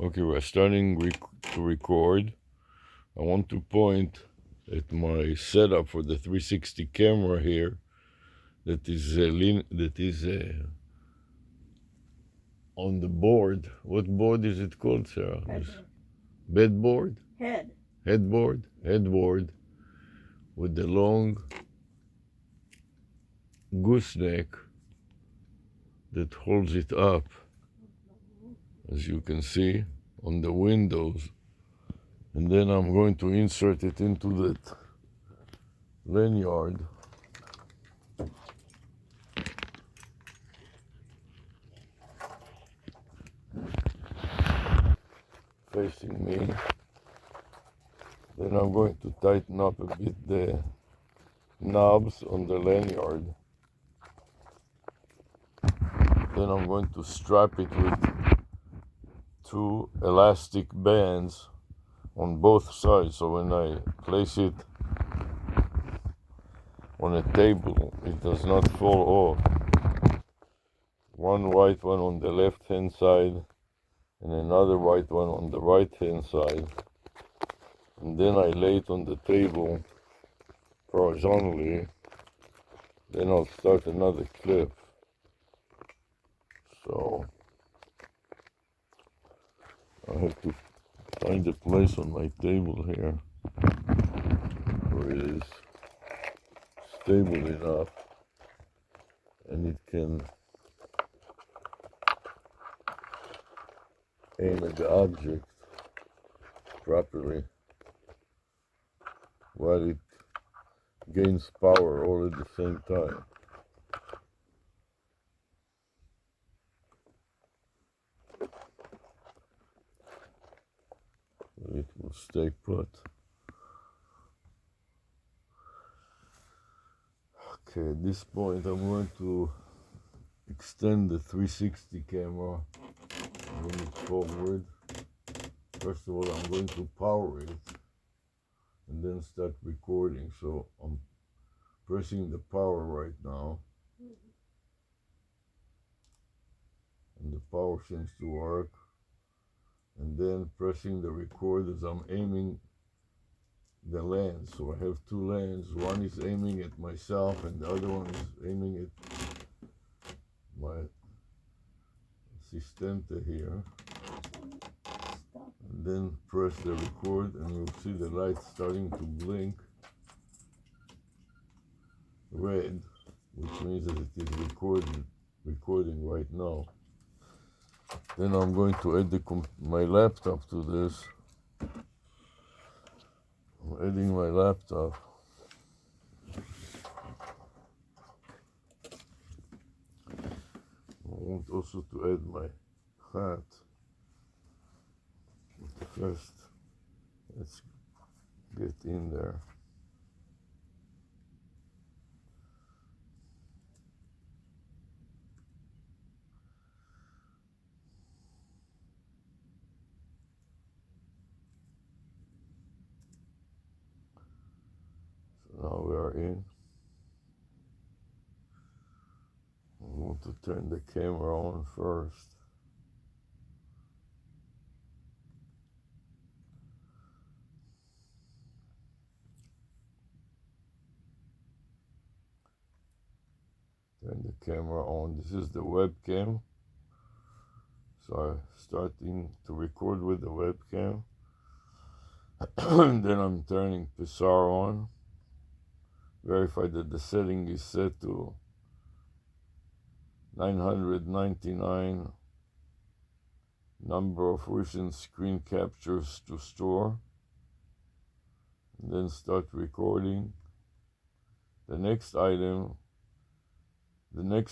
Okay, we're starting to record. I want to point at my setup for the 360 camera here that is on the board. What board is it called, Sarah? Bedboard? Headboard with the long gooseneck that holds it up, as you can see, on the windows. And then I'm going to insert it into that lanyard. Facing me. Then I'm going to tighten up a bit the knobs on the lanyard. Then I'm going to strap it with two elastic bands on both sides, so when I place it on a table, it does not fall off. One white one on the left hand side and another white one on the right hand side, and then I lay it on the table horizontally. Then I'll start another clip. So I have to find a place on my table here where it is stable enough and it can aim at the object properly while it gains power all at the same time. It will stay put. Okay, at this point I'm going to extend the 360 camera, bring it forward. First of all, I'm going to power it and then start recording. So I'm pressing the power right now. And the power seems to work. And then pressing the record as I'm aiming the lens. So I have two lenses. One is aiming at myself and the other one is aiming at my assistente here. And then press the record and you'll see the light starting to blink red, which means that it is recording right now. Then I'm going to add my laptop to this. I'm adding my laptop. I want also to add my hat. But first, let's get in there. Now we are in. I want to turn the camera on first. Turn the camera on. This is the webcam. So I'm starting to record with the webcam. Then I'm turning Pixar on. Verify that the setting is set to 999 number of recent screen captures to store. And then start recording. The next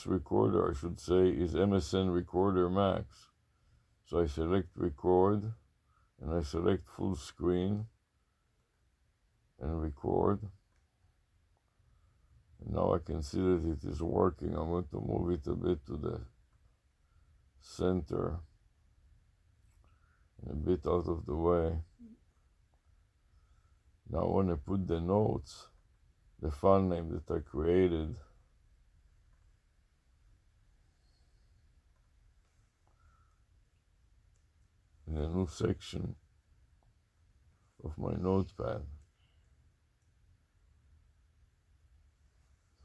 recorder, I should say, is MSN Recorder Max. So I select record and I select full screen and record. And now I can see that it is working. I'm going to move it a bit to the center and a bit out of the way. Now when I put the notes, the file name that I created, in a new section of my notepad.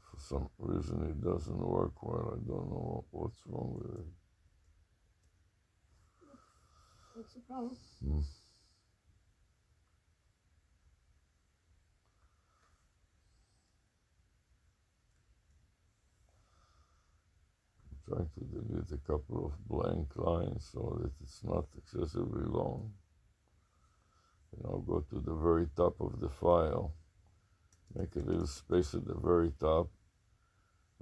For some reason it doesn't work well. I don't know what's wrong with it. What's the problem? Trying to delete a couple of blank lines so that it's not excessively long. And I'll go to the very top of the file, make a little space at the very top,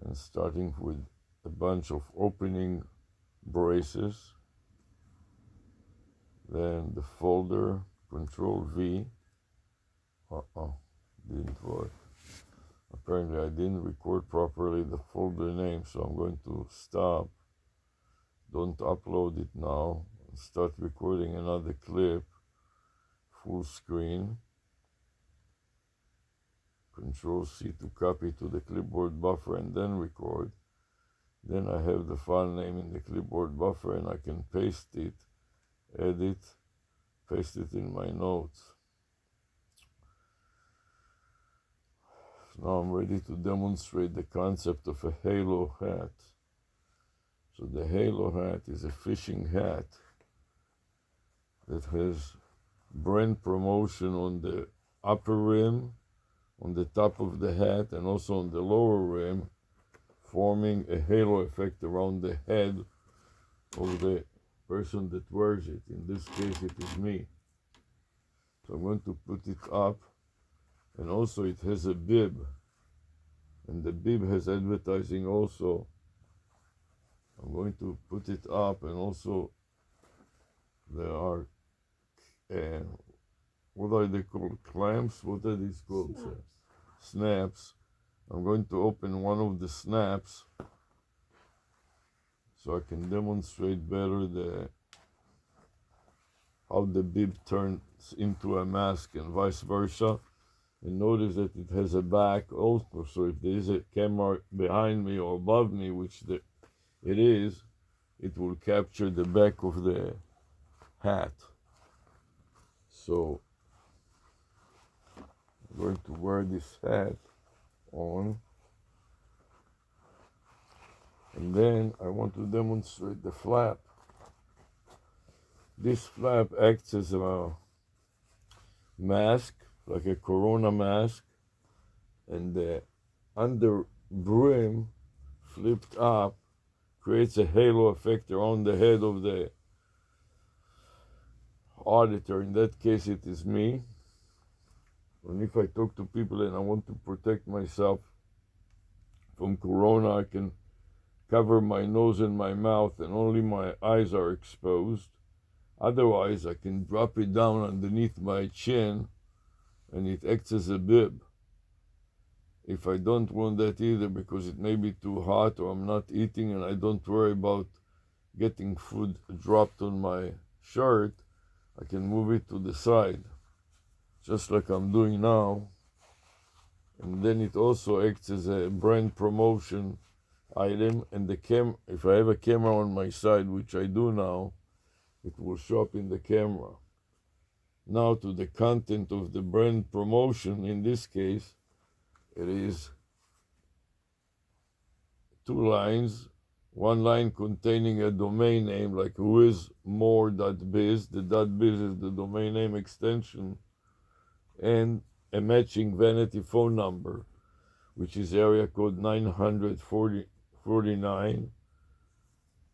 and starting with a bunch of opening braces, then the folder, Control V. Didn't work. Apparently I didn't record properly the folder name, so I'm going to stop. Don't upload it now. Start recording another clip, full screen. Control C to copy to the clipboard buffer and then record. Then I have the file name in the clipboard buffer and I can paste it, edit, paste it in my notes. Now I'm ready to demonstrate the concept of a halo hat. So the halo hat is a fishing hat that has brand promotion on the upper rim, on the top of the hat, and also on the lower rim, forming a halo effect around the head of the person that wears it. In this case, it is me. So I'm going to put it up. And also it has a bib, and the bib has advertising also. I'm going to put it up, and also there are, what are they called, clamps? What are these called? Snaps. I'm going to open one of the snaps so I can demonstrate better how the bib turns into a mask and vice versa. And notice that it has a back also, so if there is a camera behind me or above me, which it is, it will capture the back of the hat. So I'm going to wear this hat on, and then I want to demonstrate the flap. This flap acts as a mask, like a corona mask, and the under brim flipped up creates a halo effect around the head of the auditor. In that case, it is me. And if I talk to people and I want to protect myself from corona, I can cover my nose and my mouth and only my eyes are exposed. Otherwise, I can drop it down underneath my chin and it acts as a bib. If I don't want that either because it may be too hot or I'm not eating and I don't worry about getting food dropped on my shirt, I can move it to the side, just like I'm doing now. And then it also acts as a brand promotion item, and if I have a camera on my side, which I do now, it will show up in the camera. Now to the content of the brand promotion. In this case, it is 2 lines, 1 line containing a domain name like whoismore.biz. The .biz is the domain name extension, and a matching vanity phone number, which is area code 949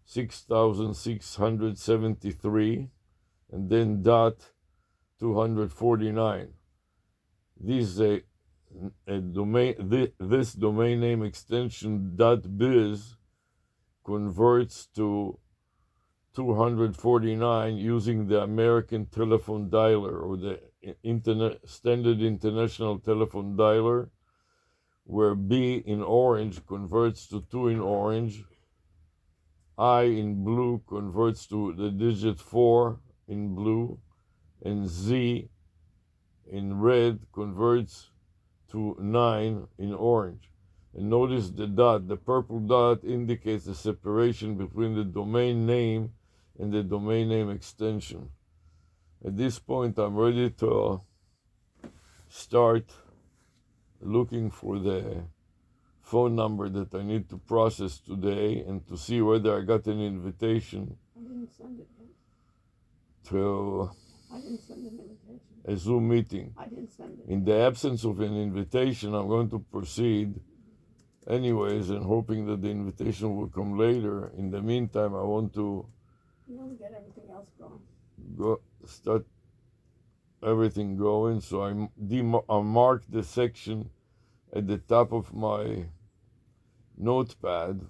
6673, and then .249. This domain name extension .biz converts to 249 using the American telephone dialer, or the standard international telephone dialer, where B in orange converts to 2 in orange, I in blue converts to the digit 4 in blue, and Z in red converts to 9 in orange. And notice the dot. The purple dot indicates the separation between the domain name and the domain name extension. At this point, I'm ready to start looking for the phone number that I need to process today and to see whether I got an invitation I didn't send it yet. to I didn't send an invitation. a Zoom meeting. I didn't send it. In the absence of an invitation, I'm going to proceed anyways and hoping that the invitation will come later. In the meantime, I want to You want to get everything else going. go start everything going. So I marked the section at the top of my notepad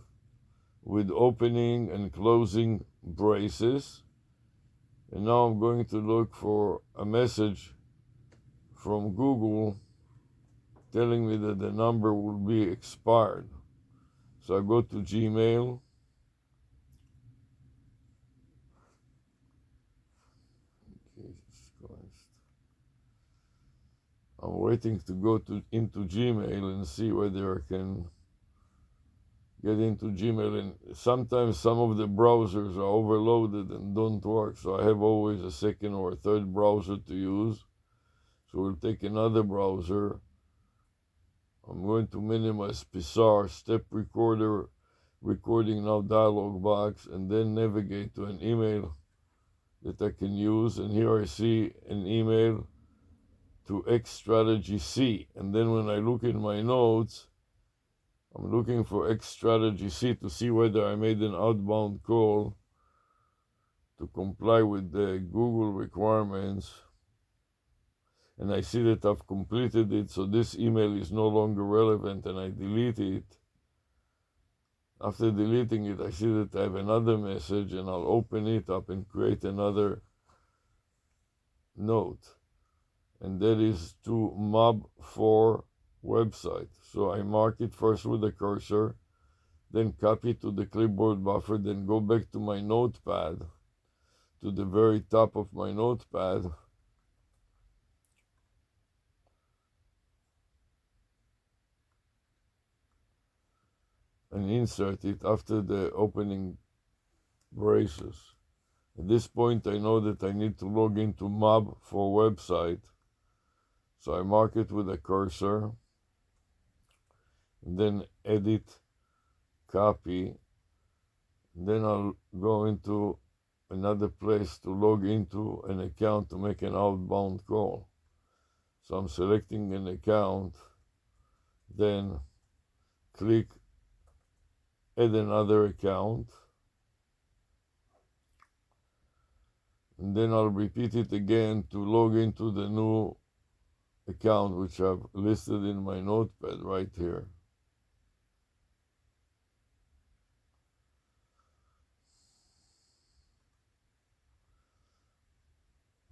with opening and closing braces. And now I'm going to look for a message from Google telling me that the number will be expired. So I go to Gmail. Jesus Christ. I'm waiting to go into Gmail and see whether I can get into Gmail. And sometimes some of the browsers are overloaded and don't work. So I have always a second or a third browser to use. So we'll take another browser. I'm going to minimize Pizarre, step recorder, recording now dialog box, and then navigate to an email that I can use. And here I see an email to X Strategy C. And then when I look in my notes, I'm looking for X Strategy C to see whether I made an outbound call to comply with the Google requirements. And I see that I've completed it, so this email is no longer relevant, and I delete it. After deleting it, I see that I have another message, and I'll open it up and create another note. And that is to mob4 website. So I mark it first with a cursor, then copy it to the clipboard buffer, then go back to my notepad, to the very top of my notepad, and insert it after the opening braces. At this point, I know that I need to log into mob4 website. So I mark it with a cursor, and then edit, copy. Then I'll go into another place to log into an account to make an outbound call. So I'm selecting an account, then click add another account, and then I'll repeat it again to log into the new account which I've listed in my notepad right here.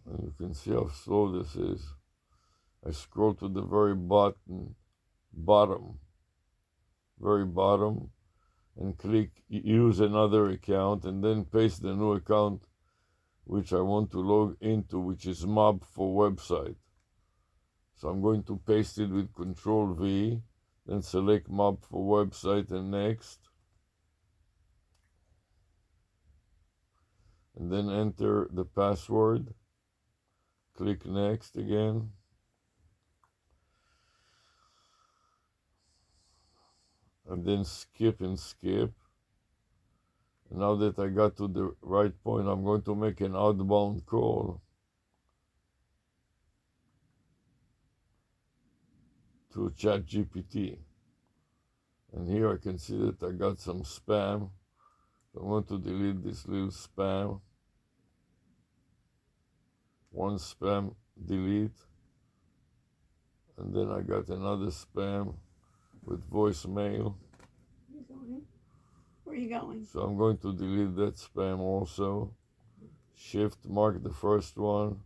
And you can see how slow this is. I scroll to the very very bottom, and click use another account, and then paste the new account which I want to log into, which is mob4 website. So I'm going to paste it with Control V, then select mob4 website and next, and then enter the password. Click next again. And then skip and skip. And now that I got to the right point, I'm going to make an outbound call to ChatGPT. And here I can see that I got some spam. I want to delete this little spam. One spam, delete. And then I got another spam with voicemail. You going? Where are you going? So I'm going to delete that spam also. Shift, mark the first one.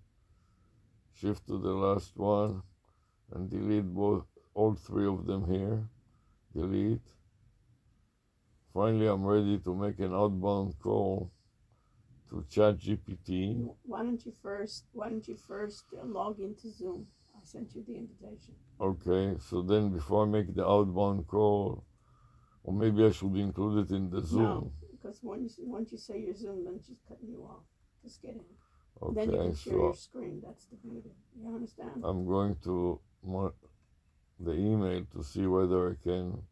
Shift to the last one. And delete all three of them here. Delete. Finally, I'm ready to make an outbound call to ChatGPT. Why don't you first log into Zoom? I sent you the invitation. Okay, so then before I make the outbound call, or maybe I should include it in the Zoom. No, because once you say your Zoom, then she's cutting you off. Just get in. Then you Okay, can share your so screen. That's the beauty. You understand? I'm going to the email to see whether I can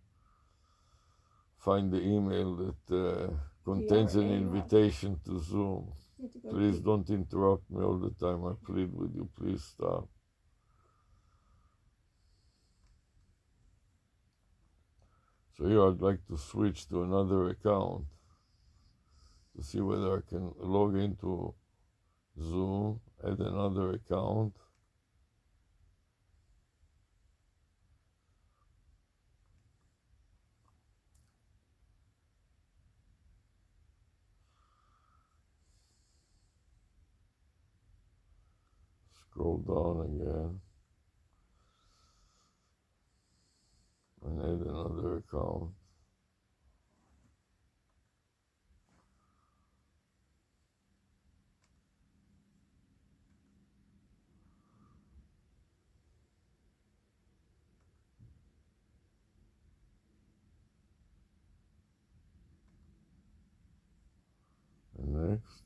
find the email that contains an ARush. invitation to Zoom. You have to go Please to don't interrupt me all the time. I plead with you. Please stop. So here I'd like to switch to another account to see whether I can log into Zoom, add another account. Scroll down again and add another account. And next.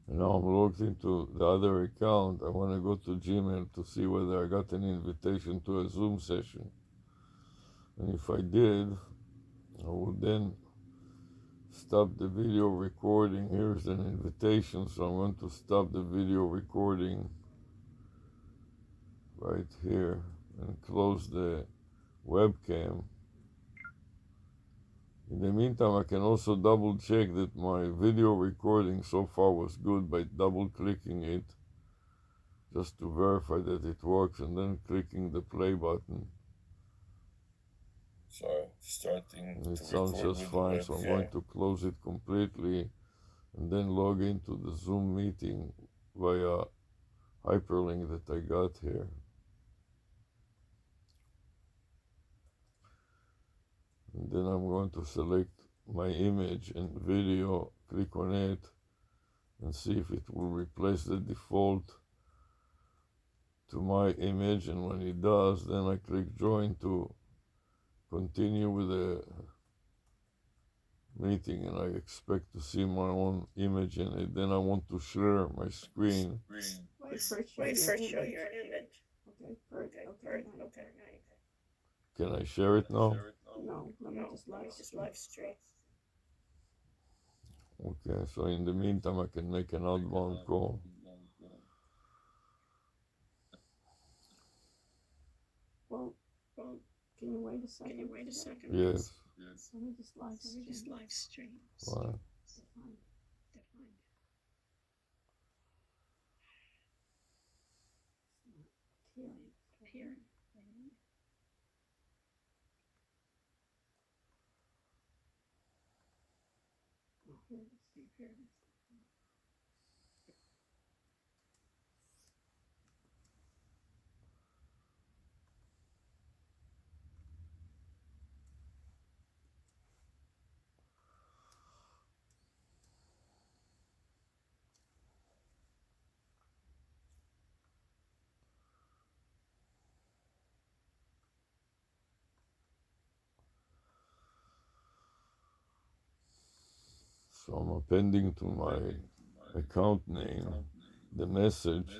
And now I'm logged into the other account. I want to go to Gmail to see whether I got an invitation to a Zoom session. And if I did, I would then stop the video recording. Here's an invitation, so I'm going to stop the video recording right here and close the webcam. In the meantime, I can also double check that my video recording so far was good by double clicking it just to verify that it works and then clicking the play button. So starting It to sounds record just with fine, the so I'm webcam. going to close it completely and then log into the Zoom meeting via hyperlink that I got here. And then I'm going to select my image and video, click on it, and see if it will replace the default to my image. And when it does, then I click join to continue with the meeting, and I expect to see my own image in it. Then I want to share my screen. Wait, first show your image. Okay, first. Okay, nice. Can I share it now? No, let me just live stream. Okay, so in the meantime, I can make an outbound call. Well, can you wait a second? Yes. Let me just live stream. Fine. Define. Here. Oh, here it is. So I'm appending to my account name the message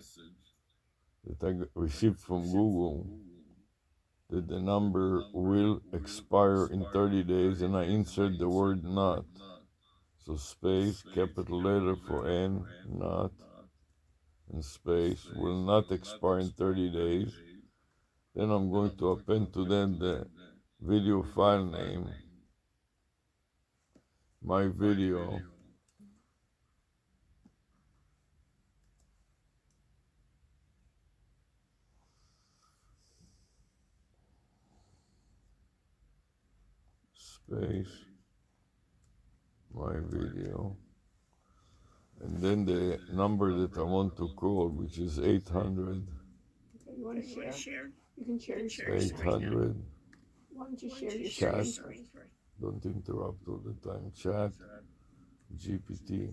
that I received from Google that the number will expire in 30 days, and I insert the word not. So space, capital letter for N, not, and space, will not expire in 30 days. Then I'm going to append to them the video file name, my video, space, my video, and then the number that I want to call, which is 800. Okay, you want to share? You can share your screen. 800 Why don't you share your chat. screen first? Don't interrupt all the time. Chat GPT,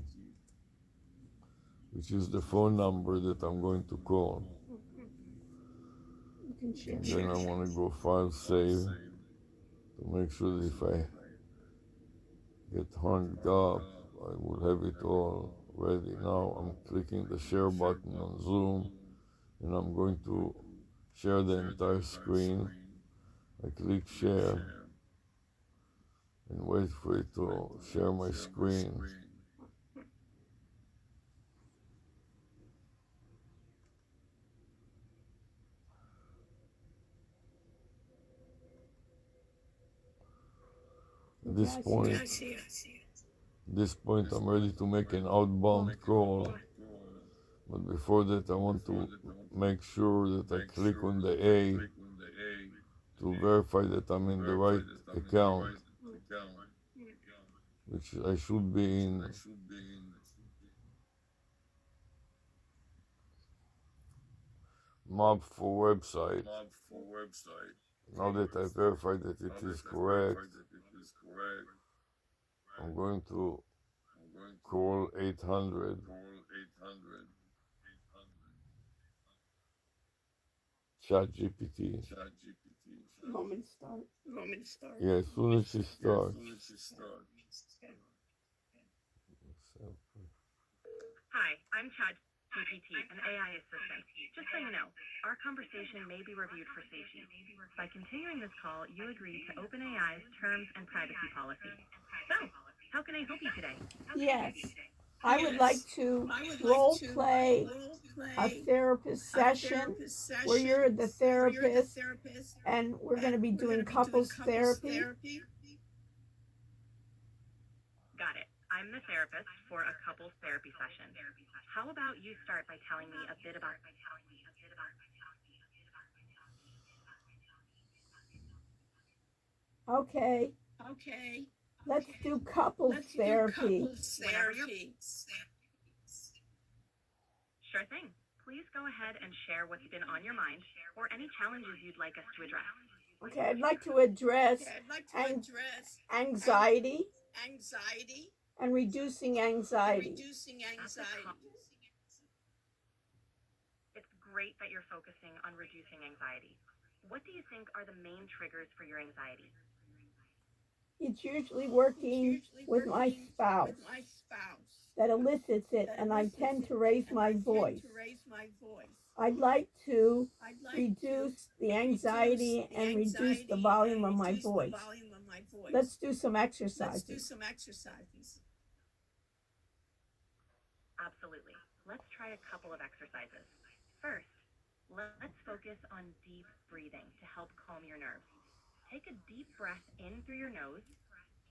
which is the phone number that I'm going to call. You can share. And then I want to go file save to make sure that if I get hung up, I will have it all ready. Now I'm clicking the share button on Zoom and I'm going to share the entire screen. I click share and wait for it to share my screen. At this point I'm ready to make an outbound call. But before that, I want to make sure that I click on the A to verify that I'm in the right account, which I should be in. Mob for website. Now that I verified that it is correct, I'm going to call 800 ChatGPT. Moment start. Yeah, as soon as she starts. Hi, I'm ChatGPT, an AI assistant. Just so you know, our conversation may be reviewed for safety. By continuing this call, you agree to OpenAI's terms and privacy policy. So, how can I help you today? Yes. I would like to role play a therapist session where you're the therapist and we're going to be doing couples therapy. Got it. I'm the therapist for a couples therapy session. How about you start by telling me a bit about... Okay. Let's do couples therapy. Whenever you're... Sure thing. Please go ahead and share what's been on your mind or any challenges you'd like us to address. Okay, I'd like to address anxiety and reducing anxiety. It's great that you're focusing on reducing anxiety. What do you think are the main triggers for your anxiety? It's usually working with my spouse that elicits it, and I tend to raise my voice. I'd like to reduce the anxiety and reduce the volume of my voice. Let's do some exercises. Absolutely. Let's try a couple of exercises. First, let's focus on deep breathing to help calm your nerves. Take a deep breath in through your nose,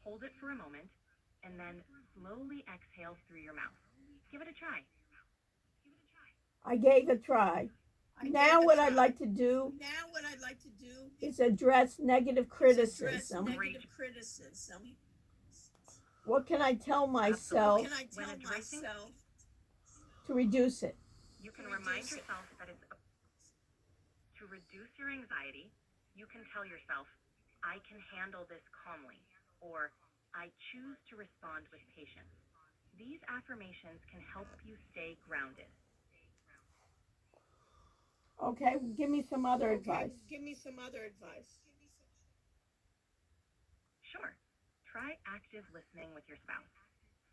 hold it for a moment, and then slowly exhale through your mouth. Give it a try. I gave a try. Now what I'd like to do is address negative criticism. What can I tell myself to reduce it? You can remind yourself that to reduce your anxiety, you can tell yourself, I can handle this calmly, or I choose to respond with patience. These affirmations can help you stay grounded. Okay, give me some other advice. Sure. Try active listening with your spouse.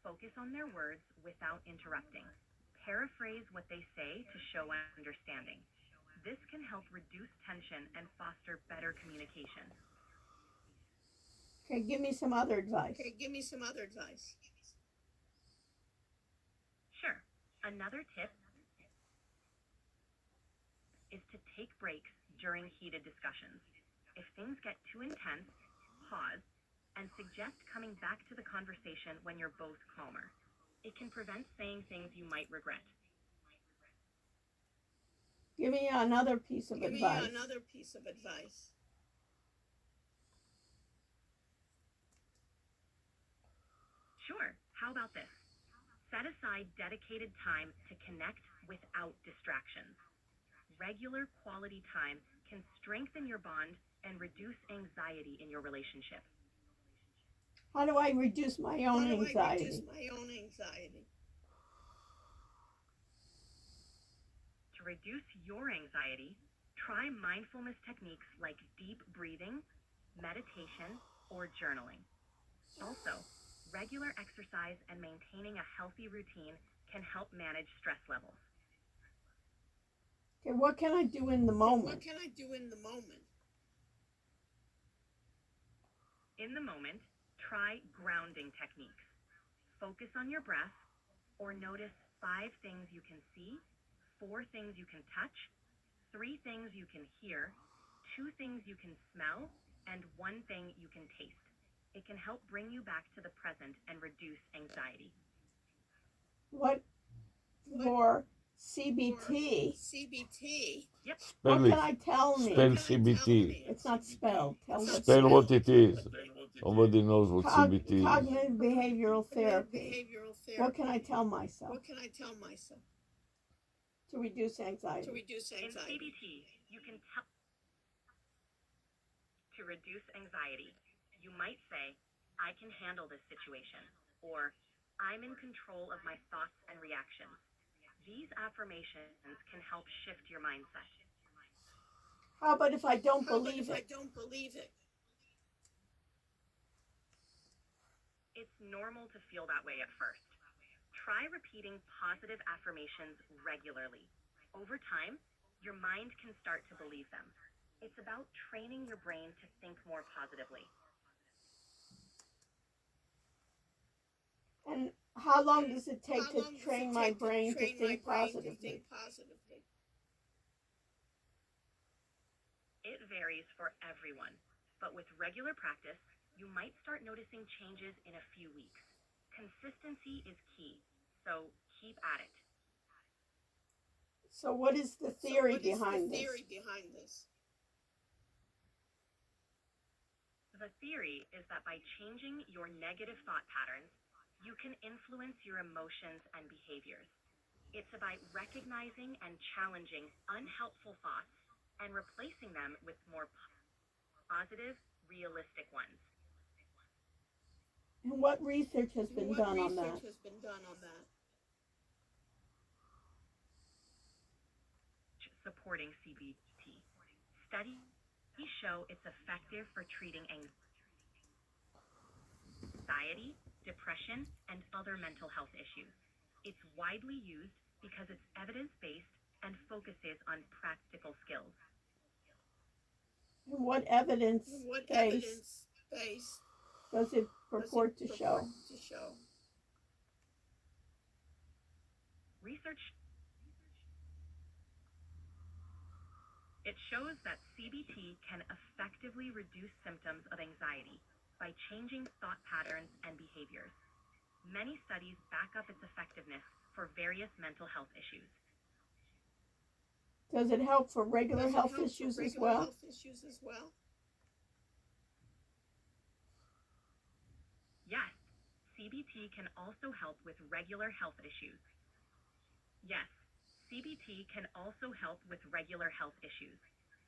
Focus on their words without interrupting. Paraphrase what they say to show understanding. This can help reduce tension and foster better communication. Okay, give me some other advice. Sure. Another tip is to take breaks during heated discussions. If things get too intense, pause and suggest coming back to the conversation when you're both calmer. It can prevent saying things you might regret. Give me another piece of advice. Sure. How about this? Set aside dedicated time to connect without distractions. Regular quality time can strengthen your bond and reduce anxiety in your relationship. How do I reduce my own anxiety? To reduce your anxiety, try mindfulness techniques like deep breathing, meditation, or journaling. Also, Regular exercise and maintaining a healthy routine can help manage stress levels. Okay, what can I do in the moment? In the moment, try grounding techniques. Focus on your breath or notice 5 things you can see, 4 things you can touch, 3 things you can hear, 2 things you can smell, and 1 thing you can taste. It can help bring you back to the present and reduce anxiety. What for CBT? Yep. What Spell can it. I tell me? Spell CBT. It's not spelled. Tell what Spell what it is. Nobody knows what CBT is. Cognitive behavioral therapy. What can I tell myself to reduce anxiety? In CBT, you can tell to reduce anxiety. You might say, I can handle this situation, or I'm in control of my thoughts and reactions. These affirmations can help shift your mindset. How about if I don't believe it? It's normal to feel that way at first. Try repeating positive affirmations regularly. Over time, your mind can start to believe them. It's about training your brain to think more positively. And how long does it take to train my brain to think positively? It varies for everyone, but with regular practice, you might start noticing changes in a few weeks. Consistency is key, so keep at it. So what is the theory behind this? The theory is that by changing your negative thought patterns, you can influence your emotions and behaviors. It's about recognizing and challenging unhelpful thoughts and replacing them with more positive, realistic ones. And what research has been done on that? Supporting CBT. Studies show it's effective for treating anxiety, depression, and other mental health issues. It's widely used because it's evidence-based and focuses on practical skills. And what evidence base does it purport to show? Research it shows that CBT can effectively reduce symptoms of anxiety by changing thought patterns and behaviors. Many studies back up its effectiveness for various mental health issues. Does it help for regular health issues as well? Yes, CBT can also help with regular health issues. Yes, CBT can also help with regular health issues.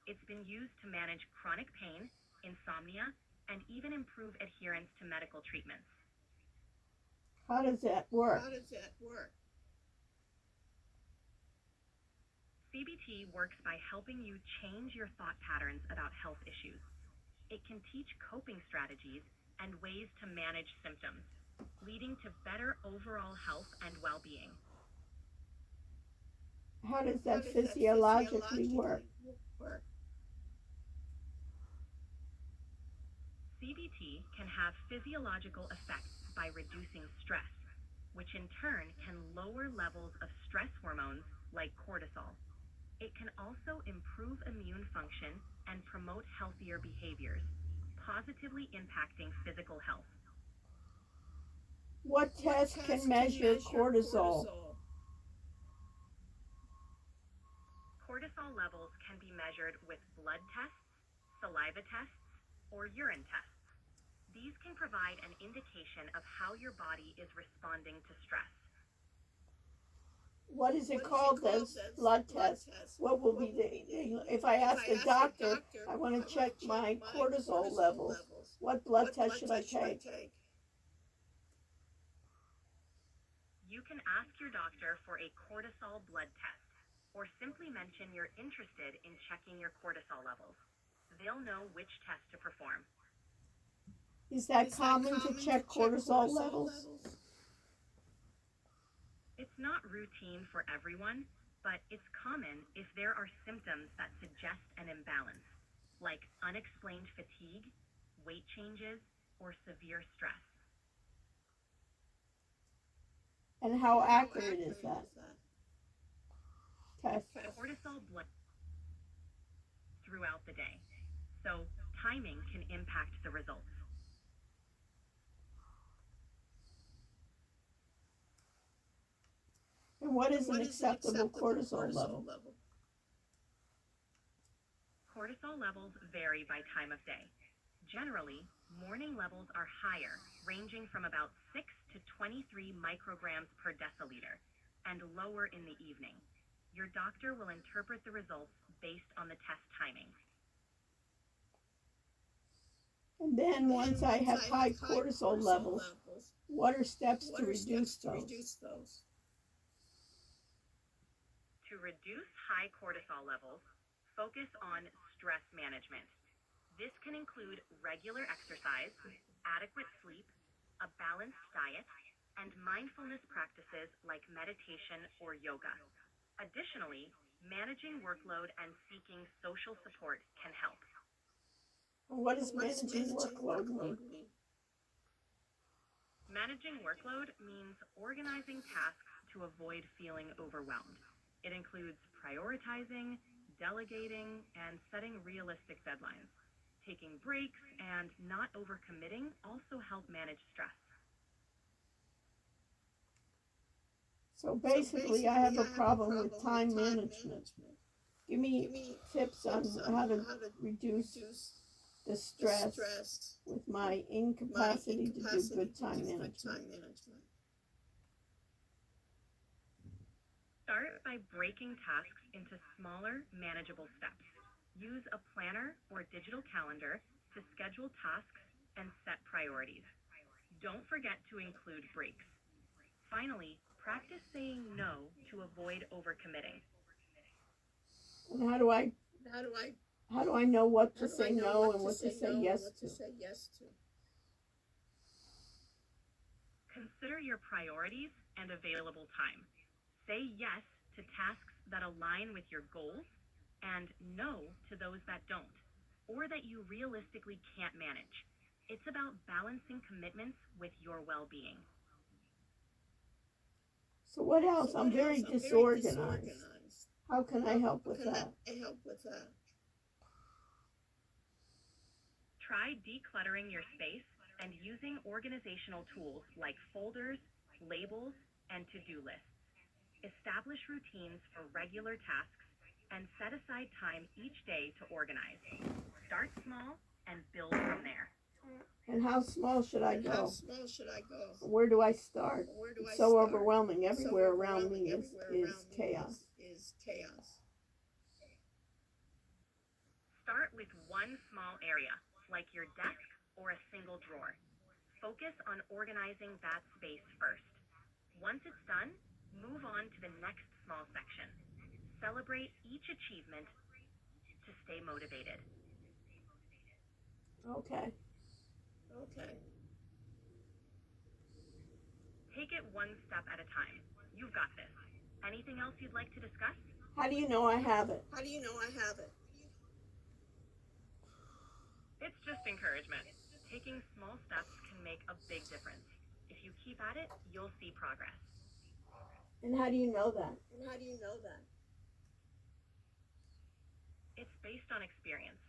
It's been used to manage chronic pain, insomnia, and even improve adherence to medical treatments. How does that work? CBT works by helping you change your thought patterns about health issues. It can teach coping strategies and ways to manage symptoms, leading to better overall health and well-being. How does that physiologically work? CBT can have physiological effects by reducing stress, which in turn can lower levels of stress hormones like cortisol. It can also improve immune function and promote healthier behaviors, positively impacting physical health. What test can measure cortisol? Cortisol levels can be measured with blood tests, saliva tests, or urine tests. These can provide an indication of how your body is responding to stress. What is it called, those blood tests? What will be if I ask a doctor, I want to check my cortisol levels, what blood test should I take? You can ask your doctor for a cortisol blood test, or simply mention you're interested in checking your cortisol levels. They'll know which test to perform. Is that common to check cortisol levels? It's not routine for everyone, but it's common if there are symptoms that suggest an imbalance, like unexplained fatigue, weight changes, or severe stress. And how accurate is that test? Cortisol blood throughout the day, so timing can impact the results. And what is an acceptable cortisol level? Cortisol levels vary by time of day. Generally, morning levels are higher, ranging from about 6 to 23 micrograms per deciliter, and lower in the evening. Your doctor will interpret the results based on the test timing. And then once I have high cortisol levels, what are steps to reduce those? To reduce high cortisol levels, focus on stress management. This can include regular exercise, adequate sleep, a balanced diet, and mindfulness practices like meditation or yoga. Additionally, managing workload and seeking social support can help. What does managing workload mean? Managing workload means organizing tasks to avoid feeling overwhelmed. It includes prioritizing, delegating, and setting realistic deadlines. Taking breaks and not overcommitting also help manage stress. So basically, I have a problem with time management. Give me tips on how to reduce the stress with my incapacity to do good time management. Start by breaking tasks into smaller, manageable steps. Use a planner or digital calendar to schedule tasks and set priorities. Don't forget to include breaks. Finally, practice saying no to avoid overcommitting. And how do I know what to say no and what to say yes to? Consider your priorities and available time. Say yes to tasks that align with your goals and no to those that don't, or that you realistically can't manage. It's about balancing commitments with your well-being. So what else? I'm very disorganized. How can I help with that? Try decluttering your space and using organizational tools like folders, labels, and to-do lists. Establish routines for regular tasks and set aside time each day to organize. Start small and build from there. And how small should I go? Where do I start? It's so overwhelming. Everywhere around me is chaos. Start with one small area, like your desk or a single drawer. Focus on organizing that space first. Once it's done, move on to the next small section. Celebrate each achievement to stay motivated. Okay. Take it one step at a time. You've got this. Anything else you'd like to discuss? How do you know I have it? It's just encouragement. Taking small steps can make a big difference. If you keep at it, you'll see progress. And how do you know that? It's based on experience.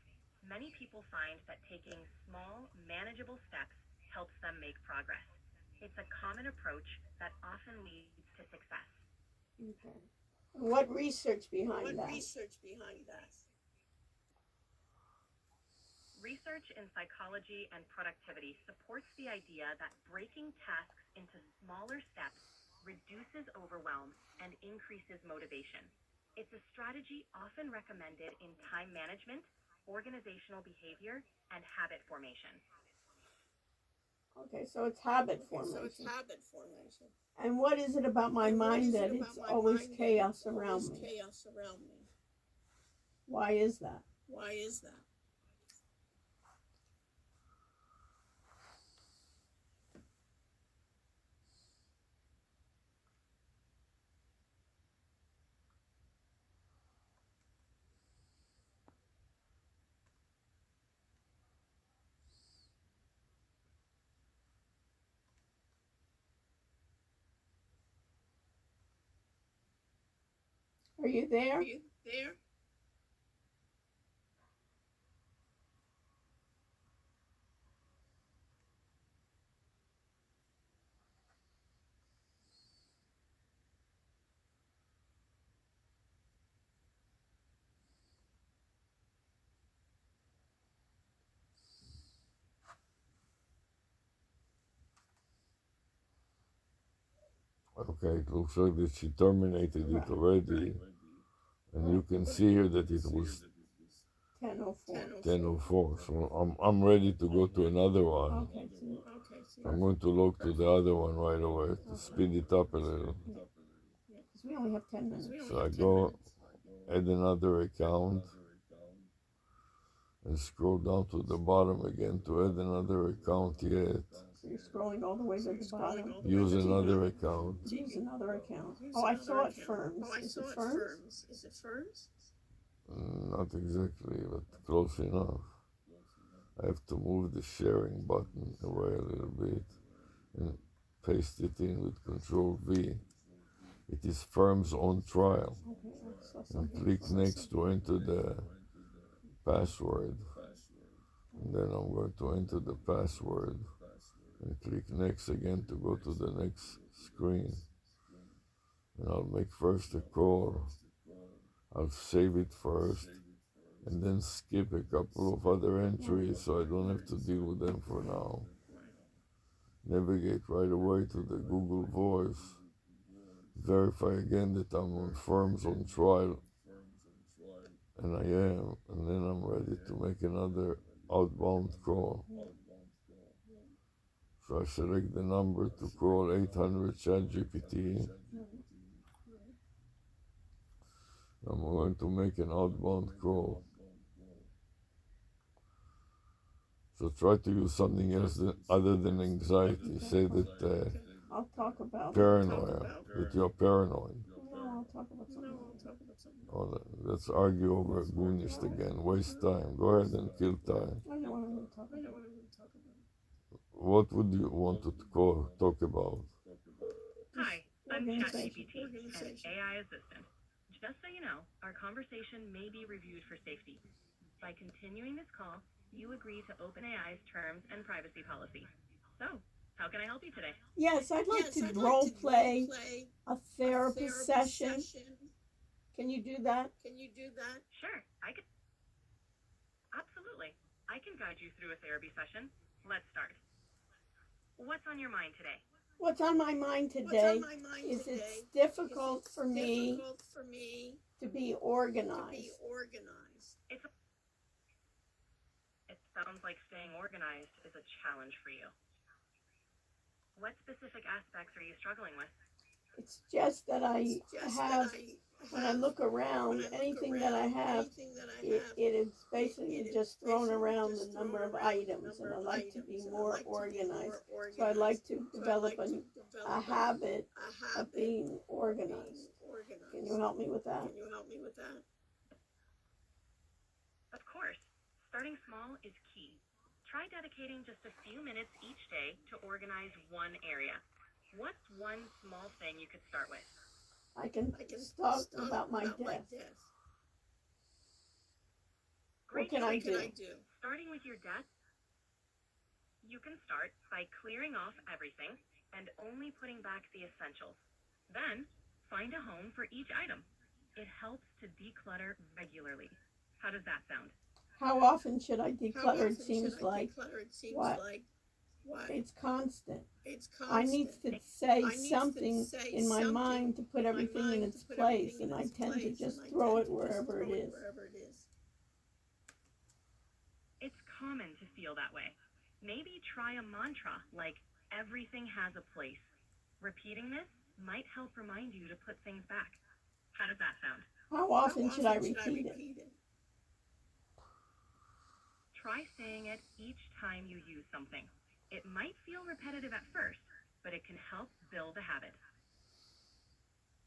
Many people find that taking small, manageable steps helps them make progress. It's a common approach that often leads to success. Okay. And what research behind that? Research in psychology and productivity supports the idea that breaking tasks into smaller steps reduces overwhelm and increases motivation. It's a strategy often recommended in time management, organizational behavior, and habit formation. Okay, so it's habit formation. And what is it about my mind that it's always chaos around me? Why is that? Are you there? Okay, it looks like that she terminated it already. And you can see here that it was 10:04. 10:04. So I'm ready to go to another one. Okay, So I'm going to log to the other one right away to speed it up a little. because we only have 10 minutes. So I go add another account and scroll down to the bottom again to add another account yet. So you're scrolling all the way to the bottom. Use another account. Use another account. Oh, I saw it firms. Is it firms? Not exactly, but close enough. I have to move the sharing button away a little bit and paste it in with Control V. It is firms on trial. Okay, I saw And something. click next to enter the password. And then I'm going to enter the password and click next again to go to the next screen. And I'll make first a call. I'll save it first and then skip a couple of other entries so I don't have to deal with them for now. Navigate right away to the Google Voice. Verify again that I'm on firms on trial, and I am, and then I'm ready to make another outbound call. So I select the number to call 800 ChatGPT. I'm going to make an outbound call. So try to use something else other than anxiety. Say that I'll talk about paranoia, that you're paranoid. No, I'll talk about something else. Oh, let's argue over Goonist again. Waste time. Go ahead and kill time. I don't want to talk about What would you want to talk about? Hi, I'm Organization. ChatGPT, an AI assistant. Just so you know, our conversation may be reviewed for safety. By continuing this call, you agree to OpenAI's terms and privacy policy. So, how can I help you today? Yes, I'd like to role play a therapist session. Can you do that? Sure, I can. Absolutely. I can guide you through a therapy session. Let's start. What's on your mind today? What's on my mind today is it's difficult for me to be organized. It sounds like staying organized is a challenge for you. What specific aspects are you struggling with? It's just that I have, when I look around, anything that I have, it is basically just thrown around the number of items, and I like to be more organized. So I'd like to develop a habit of being organized. Can you help me with that? Of course. Starting small is key. Try dedicating just a few minutes each day to organize one area. What's one small thing you could start with? I can talk about my desk. What can I do? Starting with your desk, you can start by clearing off everything and only putting back the essentials. Then, find a home for each item. It helps to declutter regularly. How does that sound? How often should I declutter? It seems like what? It's constant. I need to say something in my mind to put everything in its place, and I tend to just throw it wherever it is. It's common to feel that way. Maybe try a mantra like, everything has a place. Repeating this might help remind you to put things back. How does that sound? How often should I repeat it? Try saying it each time you use something. It might feel repetitive at first, but it can help build a habit.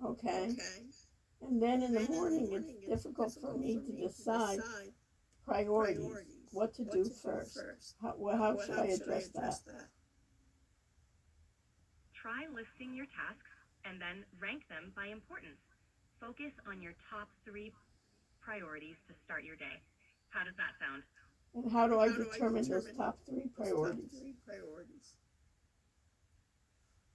Okay. And then in the morning, it's difficult for me to decide priorities, what to do first. How should I address that? Try listing your tasks and then rank them by importance. Focus on your top 3 priorities to start your day. How does that sound? And how do I determine those top 3 priorities?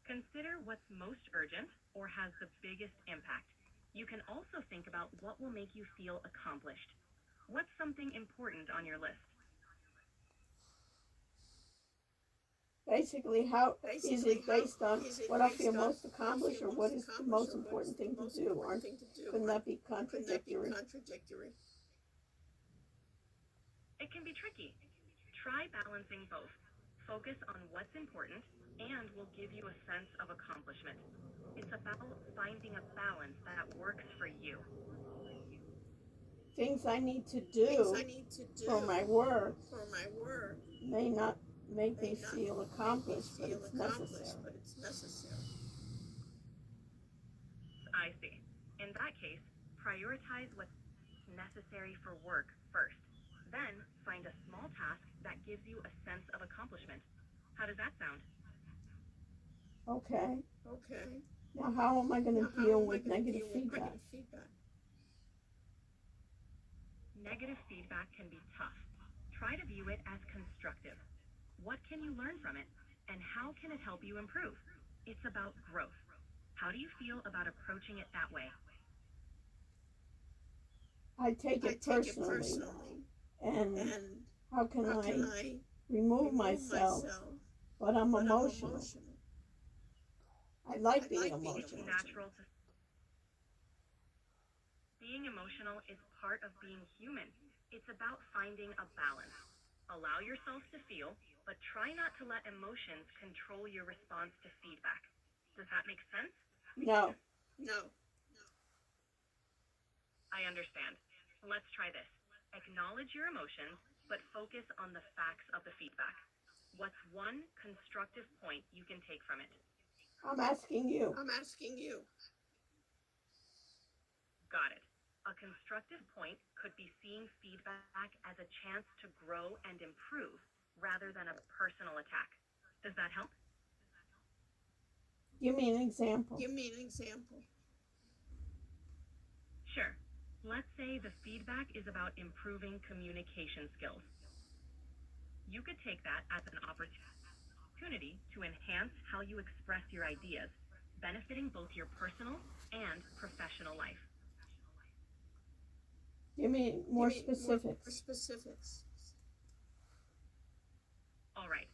Consider what's most urgent or has the biggest impact. You can also think about what will make you feel accomplished. What's something important on your list? Basically, how is it based on what I feel most accomplished or what is the most important thing to do? Couldn't that be contradictory? It can be tricky. Try balancing both. Focus on what's important and will give you a sense of accomplishment. It's about finding a balance that works for you. Things I need to do for my work may not make me feel accomplished, but it's necessary. I see. In that case, prioritize what's necessary for work first. Then find a small task that gives you a sense of accomplishment. How does that sound? Okay. Now, how am I going to deal with negative feedback? Negative feedback can be tough. Try to view it as constructive. What can you learn from it? And how can it help you improve? It's about growth. How do you feel about approaching it that way? I take it personally. And how can I remove myself? But I'm emotional. I like being emotional. Being emotional is part of being human. It's about finding a balance. Allow yourself to feel, but try not to let emotions control your response to feedback. Does that make sense? No. I understand. Let's try this. Acknowledge your emotions, but focus on the facts of the feedback. What's one constructive point you can take from it? I'm asking you. Got it. A constructive point could be seeing feedback as a chance to grow and improve rather than a personal attack. Does that help? Give me an example. Sure. Let's say the feedback is about improving communication skills. You could take that as an opportunity to enhance how you express your ideas, benefiting both your personal and professional life. Give me more specifics. All right.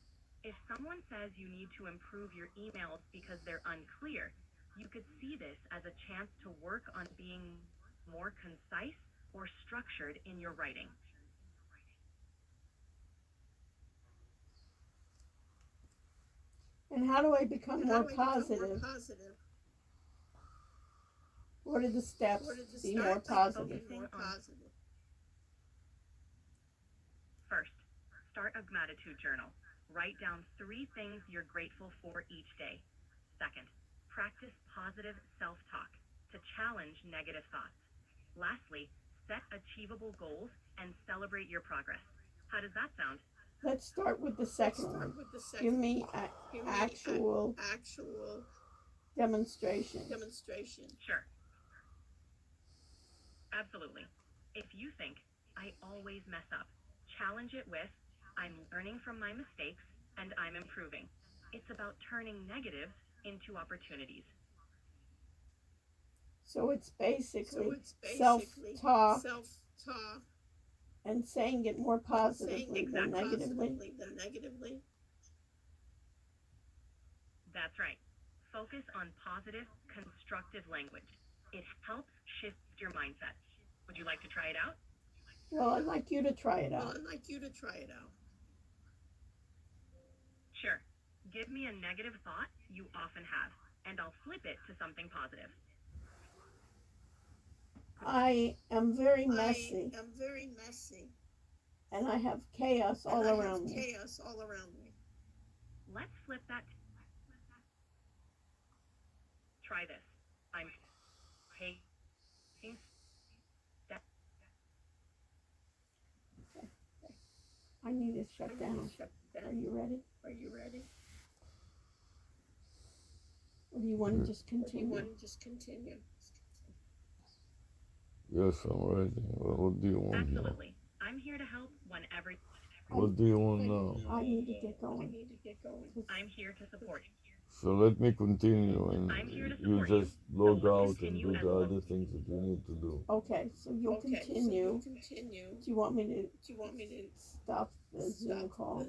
If someone says you need to improve your emails because they're unclear, you could see this as a chance to work on being more concise or structured in your writing. And how do I become more positive? What are the steps to be more positive? First, start a gratitude journal. Write down 3 things you're grateful for each day. Second, practice positive self-talk to challenge negative thoughts. Lastly, set achievable goals and celebrate your progress. How does that sound? Let's start with the second one. Give me actual demonstration. Sure. Absolutely. If you think, I always mess up, challenge it with, I'm learning from my mistakes and I'm improving. It's about turning negatives into opportunities. So it's basically self-talk and saying it more positively than negatively. That's right. Focus on positive, constructive language. It helps shift your mindset. Would you like to try it out? Well, I'd like you to try it out. Sure. Give me a negative thought you often have, and I'll flip it to something positive. I am very messy. And I have chaos all around me. Let's flip that. Try this. I'm taking steps. I need to shut down. Are you ready? Or do you want to just continue? Yes, I'm ready. What do you want now? Absolutely. I'm here to help whenever. What do you want now? I need to get going. I'm here to support you. So let me continue, and I'm here to you support you. just So log we'll out and continue do as the well. other things that you need to do. Okay, so you'll continue. Do you want me to stop the Zoom call?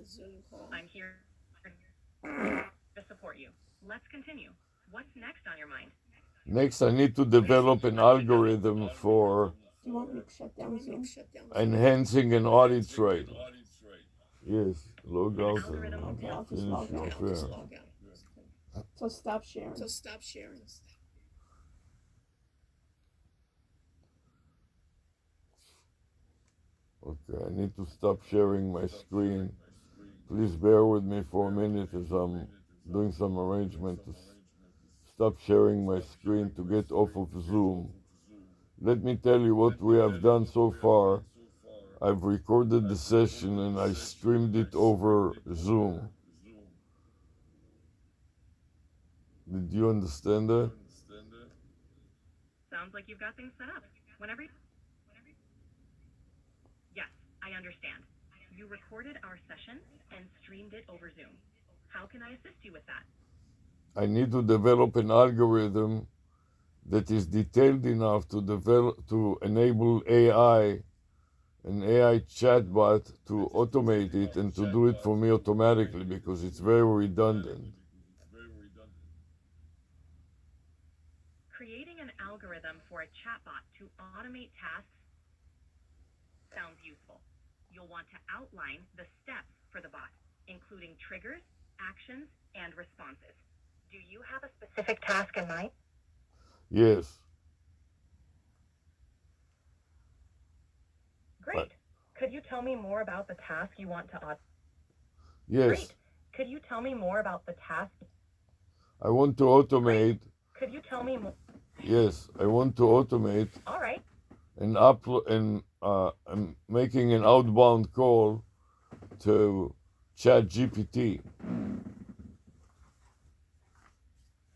I'm here to support you. Let's continue. What's next on your mind? Next, I need to develop an algorithm for Do you want me to shut down Zoom? enhancing an audit trail. Yes, log An out algorithm. and Okay, I'll just finish log your out. affair. So stop sharing. Okay, I need to stop sharing my screen. Please bear with me for a minute as I'm doing some arrangement to stop sharing my screen to get off of Zoom. Let me tell you what we have done so far. I've recorded the session and I streamed it over Zoom. Did you understand that? Sounds like you've got things set up. Whenever. Yes, I understand. You recorded our session and streamed it over Zoom. How can I assist you with that? I need to develop an algorithm that is detailed enough to enable an AI chatbot to automate it and to do it for me automatically because it's very redundant. Creating an algorithm for a chatbot to automate tasks sounds useful. You'll want to outline the steps for the bot, including triggers, actions, and responses. Do you have a specific task in mind? Yes. Great. Could you tell me more about the task you want to automate? Yes. Great. Could you tell me more about the task? I want to automate. Could you tell me more? Yes, I want to automate All right. and upload and I'm making an outbound call to ChatGPT.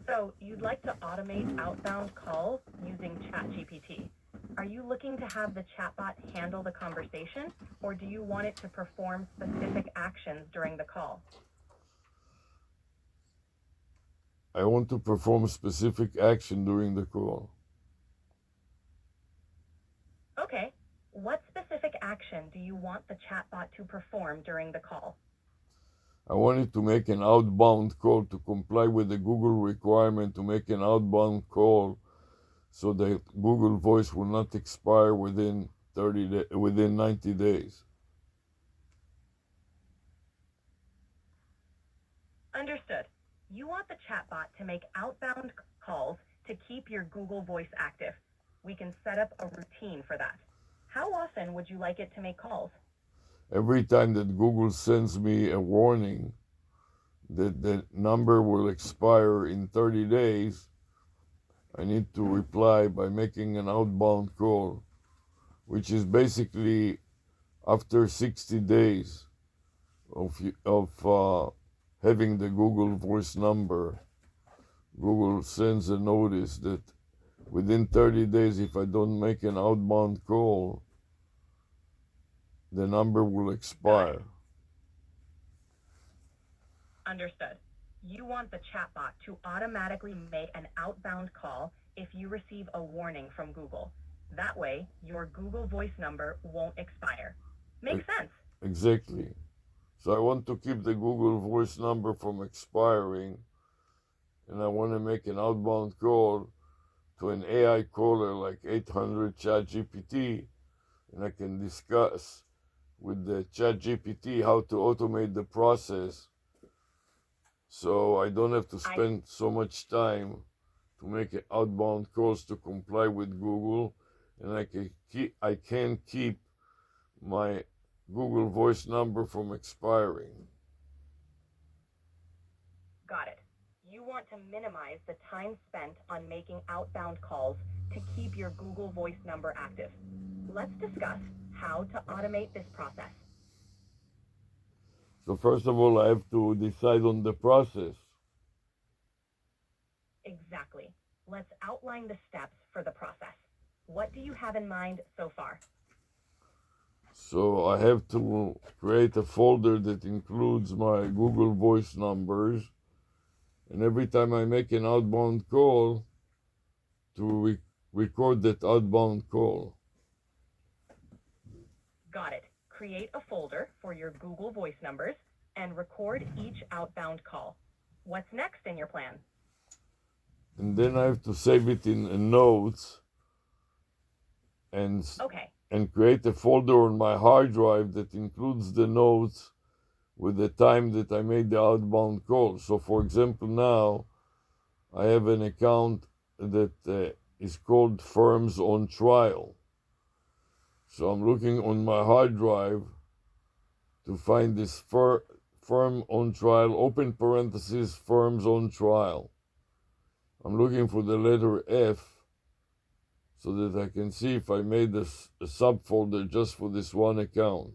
So you'd like to automate outbound calls using ChatGPT. Are you looking to have the chatbot handle the conversation, or do you want it to perform specific actions during the call? I want to perform specific action during the call. Okay. What specific action do you want the chatbot to perform during the call? I wanted to make an outbound call to comply with the Google requirement to make an outbound call so that Google Voice will not expire within 90 days. Understood. You want the chatbot to make outbound calls to keep your Google Voice active. We can set up a routine for that. How often would you like it to make calls? Every time that Google sends me a warning that the number will expire in 30 days, I need to reply by making an outbound call, which is basically after 60 days of having the Google Voice number. Google sends a notice that within 30 days, if I don't make an outbound call, the number will expire. Understood. You want the chatbot to automatically make an outbound call if you receive a warning from Google. That way, your Google Voice number won't expire. Makes sense. Exactly. So I want to keep the Google Voice number from expiring, and I want to make an outbound call to an AI caller like 800 ChatGPT, and I can discuss with the ChatGPT how to automate the process so I don't have to spend so much time to make outbound calls to comply with Google, and I can keep my Google Voice number from expiring. Got it. You want to minimize the time spent on making outbound calls to keep your Google Voice number active. Let's discuss how to automate this process. So first of all, I have to decide on the process. Exactly. Let's outline the steps for the process. What do you have in mind so far? So I have to create a folder that includes my Google Voice numbers, and every time I make an outbound call, to record that outbound call. Got it. Create a folder for your Google Voice numbers and record each outbound call. What's next in your plan? And then I have to save it in notes and Okay. and create a folder on my hard drive that includes the notes with the time that I made the outbound call. So, for example, now I have an account that is called Firms on Trial. So I'm looking on my hard drive to find this firm on trial, open parentheses, firms on trial. I'm looking for the letter F so that I can see if I made a subfolder just for this one account.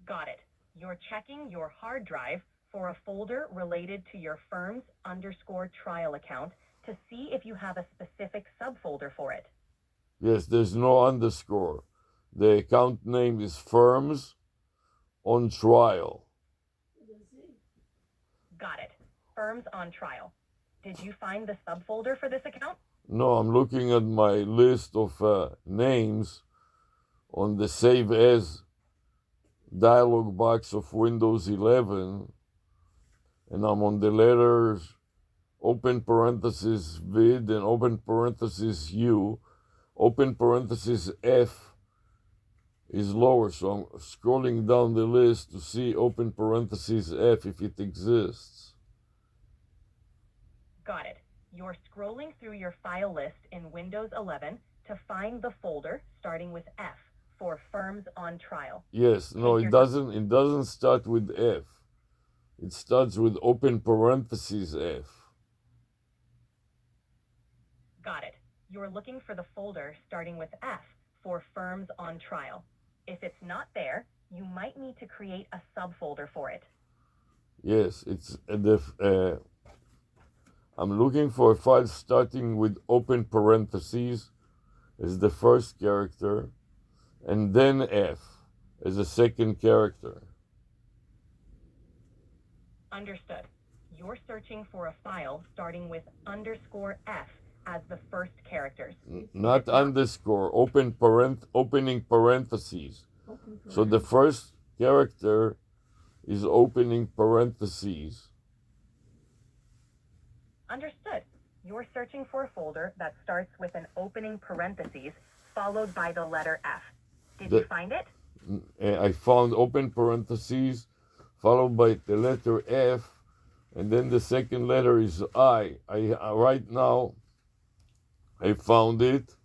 Got it. You're checking your hard drive for a folder related to your firm's _trial account to see if you have a specific subfolder for it. Yes, there's no underscore. The account name is Firms on Trial. Got it. Firms on trial. Did you find the subfolder for this account? No, I'm looking at my list of names on the Save As dialog box of Windows 11, and I'm on the letters open parenthesis vid and open parenthesis U. Open parenthesis F is lower, so I'm scrolling down the list to see open parenthesis F if it exists. Got it. You're scrolling through your file list in Windows 11 to find the folder starting with F for firms on trial. Yes, no, it doesn't start with F. It starts with open parentheses F. Got it. You're looking for the folder starting with F for firms on trial. If it's not there, you might need to create a subfolder for it. Yes, I'm looking for a file starting with open parentheses as the first character, and then F as a second character. Understood. You're searching for a file starting with _F as the first characters. Not underscore, opening parentheses. So the first character is opening parentheses. Understood. You're searching for a folder that starts with an opening parentheses followed by the letter F. Did you find it? I found open parentheses followed by the letter F, and then the second letter is I. Right now, I found it.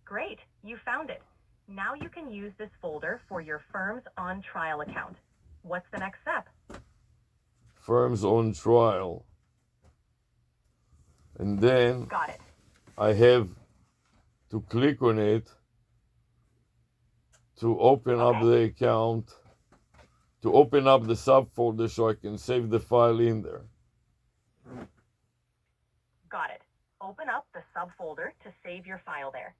Great, you found it. Now you can use this folder for your firm's on trial account. What's the next step? Firms on trial. And then Got it. I have to click on it to open up the account, to open up the subfolder so I can save the file in there. Got it. Open up the subfolder to save your file there.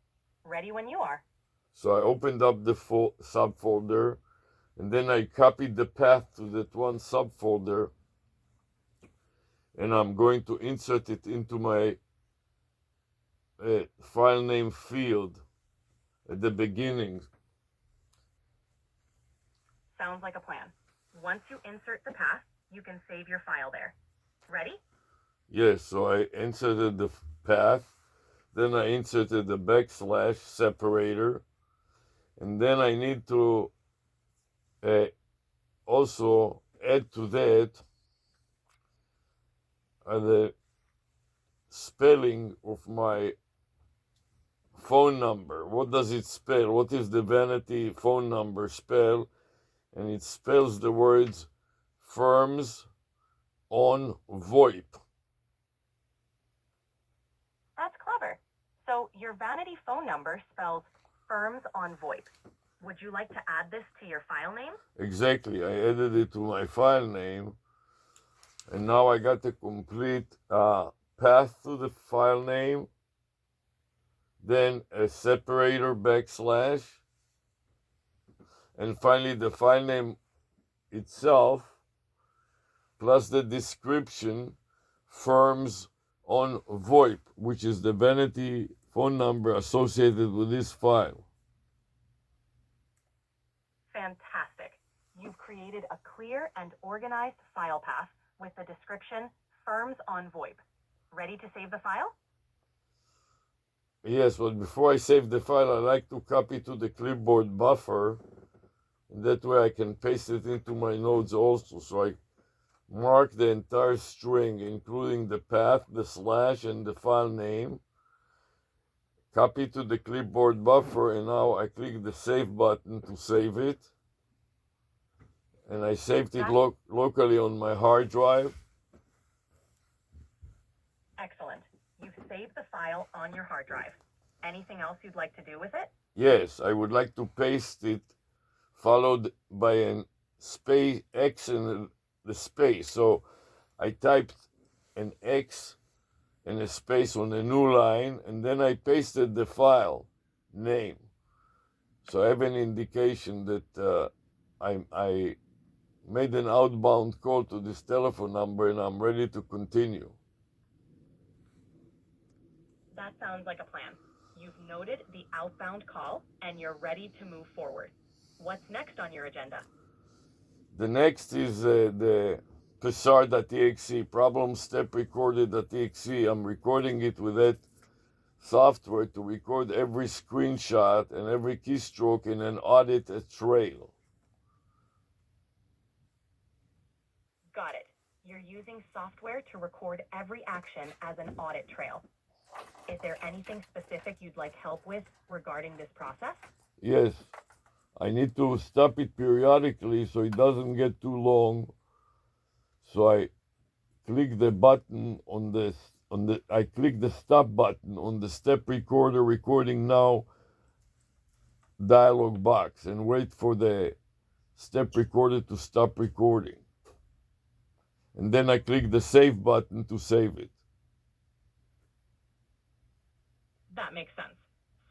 Ready when you are. So I opened up the subfolder, and then I copied the path to that one subfolder, and I'm going to insert it into my file name field at the beginning. Sounds like a plan. Once you insert the path, you can save your file there. Ready? Yes, so I inserted the path, then I inserted the backslash separator, and then I need to also add to that the spelling of my phone number. What does it spell? What is the vanity phone number spell? And it spells the words firms on VoIP. That's clever. So your vanity phone number spells firms on VoIP. Would you like to add this to your file name? Exactly. I added it to my file name. And now I got a complete path to the file name, then a separator backslash, and finally the file name itself plus the description firms on VoIP, which is the vanity phone number associated with this file. Fantastic. You've created a clear and organized file path with the description firms on VoIP. Ready to save the file? Yes, but before I save the file, I like to copy to the clipboard buffer. And that way I can paste it into my notes also. So I mark the entire string, including the path, the slash, and the file name. Copy to the clipboard buffer, and now I click the save button to save it. And I saved it locally on my hard drive. Excellent. You've saved the file on your hard drive. Anything else you'd like to do with it? Yes, I would like to paste it, followed by an space X and the space. So I typed an X and a space on a new line, and then I pasted the file name. So I have an indication that I made an outbound call to this telephone number, and I'm ready to continue. That sounds like a plan. You've noted the outbound call, and you're ready to move forward. What's next on your agenda? The next is the psar.exe, problem step recorded.exe. I'm recording it with that software to record every screenshot and every keystroke in an audit trail. Got it. You're using software to record every action as an audit trail. Is there anything specific you'd like help with regarding this process? Yes. I need to stop it periodically so it doesn't get too long. So I click the button I click the stop button on the step recorder recording now dialog box and wait for the step recorder to stop recording. And then I click the save button to save it. That makes sense.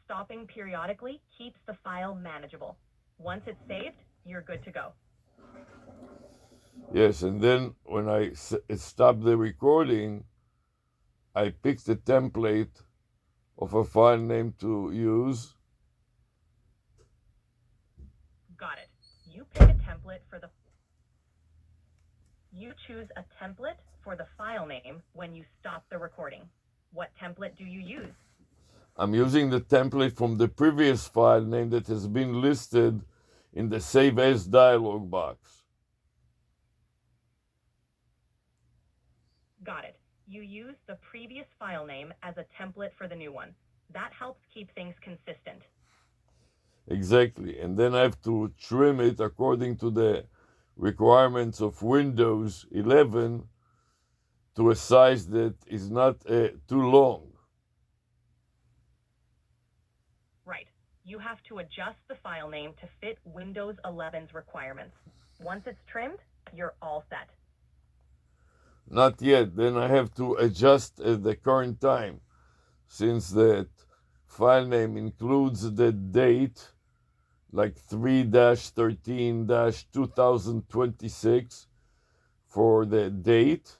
Stopping periodically keeps the file manageable. Once it's saved, you're good to go. Yes, and then when I stop the recording, I pick the template of a file name to use. Got it. You pick a template for the... You choose a template for the file name when you stop the recording. What template do you use? I'm using the template from the previous file name that has been listed in the Save As dialog box. Got it. You use the previous file name as a template for the new one. That helps keep things consistent. Exactly. And then I have to trim it according to the requirements of Windows 11 to a size that is not too long. Right. You have to adjust the file name to fit Windows 11's requirements. Once it's trimmed, you're all set. Not yet. Then I have to adjust the current time, since that file name includes the date, like 3-13-2026 for the date,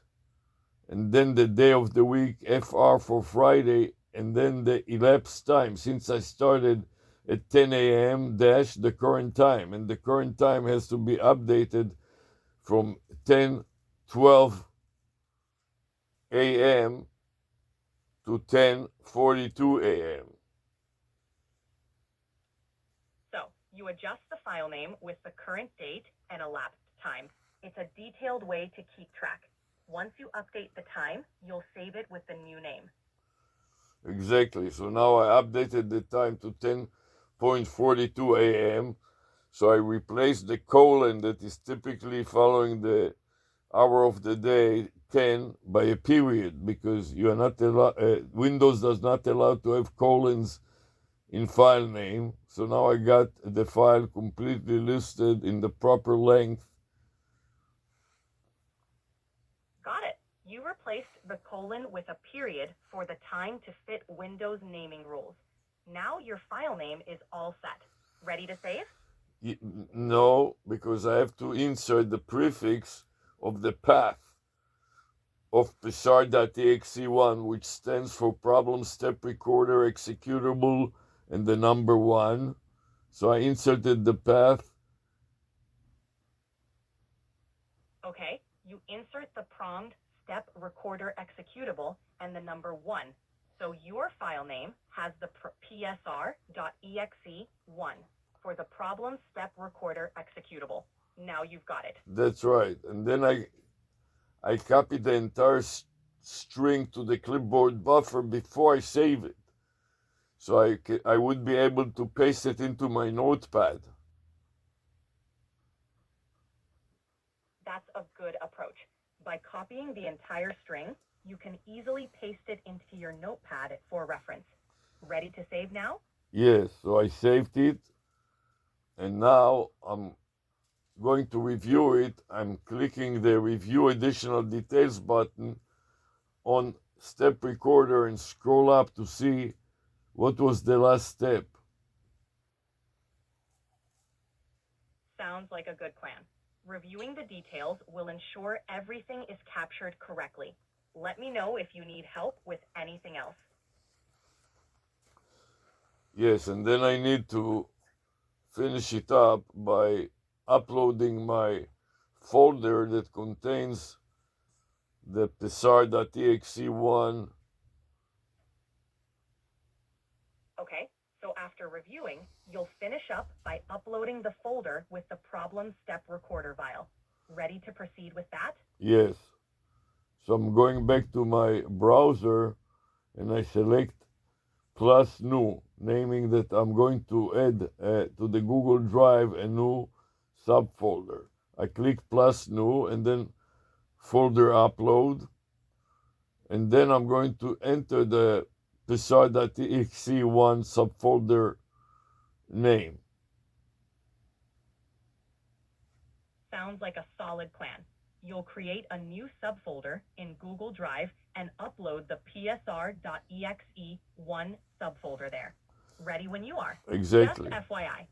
and then the day of the week, FR for Friday, and then the elapsed time, since I started at 10 a.m. dash the current time, and the current time has to be updated from 10:12 a.m. to 10:42 a.m. So, you adjust the file name with the current date and elapsed time. It's a detailed way to keep track. Once you update the time, you'll save it with the new name. Exactly. So now I updated the time to 10:42 a.m. So I replaced the colon that is typically following the hour of the day 10 by a period, because you are not Windows does not allow to have colons in file name. So now I got the file completely listed in the proper length. Got it. You replaced the colon with a period for the time to fit Windows naming rules. Now your file name is all set. Ready to save? No, because I have to insert the prefix of the path of psar.exe1, which stands for problem step recorder executable and the number 1. So I inserted the path. Okay, you insert the prompt step recorder executable and the number 1. So your file name has the psr.exe1 for the problem step recorder executable. Now you've got it. That's right. And then I copy the entire string to the clipboard buffer before I save it. So I would be able to paste it into my notepad. That's a good approach. By copying the entire string, you can easily paste it into your notepad for reference. Ready to save now? Yes, so I saved it. And now I'm going to review it. I'm clicking the Review Additional Details button on Step Recorder and scroll up to see what was the last step. Sounds like a good plan. Reviewing the details will ensure everything is captured correctly. Let me know if you need help with anything else. Yes, and then I need to finish it up by uploading my folder that contains the psar.exe1. Okay, so after reviewing, you'll finish up by uploading the folder with the problem step recorder file. Ready to proceed with that? Yes. So I'm going back to my browser and I select plus new, naming that I'm going to add to the Google Drive a new subfolder. I click plus new and then folder upload. And then I'm going to enter the psar.exe1 subfolder name. Sounds like a solid plan. You'll create a new subfolder in Google Drive and upload the psr.exe1 subfolder there. Ready when you are. Exactly. Just FYI,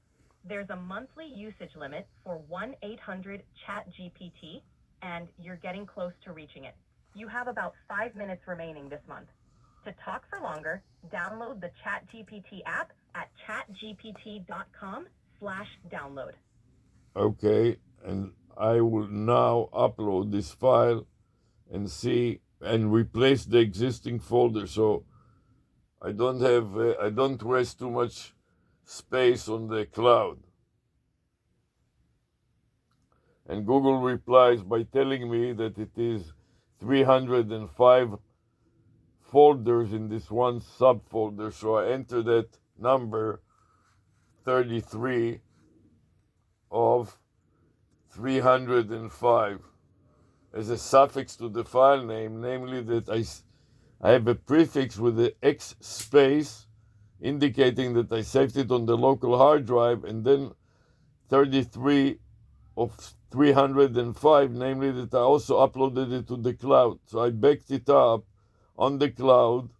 there's a monthly usage limit for 1-800-CHAT-GPT, and you're getting close to reaching it. You have about 5 minutes remaining this month. To talk for longer, download the ChatGPT app at chatgpt.com/download. Okay, and I will now upload this file and see and replace the existing folder so I don't waste too much space on the cloud. And Google replies by telling me that it is 305 folders in this one subfolder, so I enter that number 33 of 305 as a suffix to the file name, namely that I have a prefix with the X space indicating that I saved it on the local hard drive, and then 33 of 305, namely that I also uploaded it to the cloud. So I backed it up on the cloud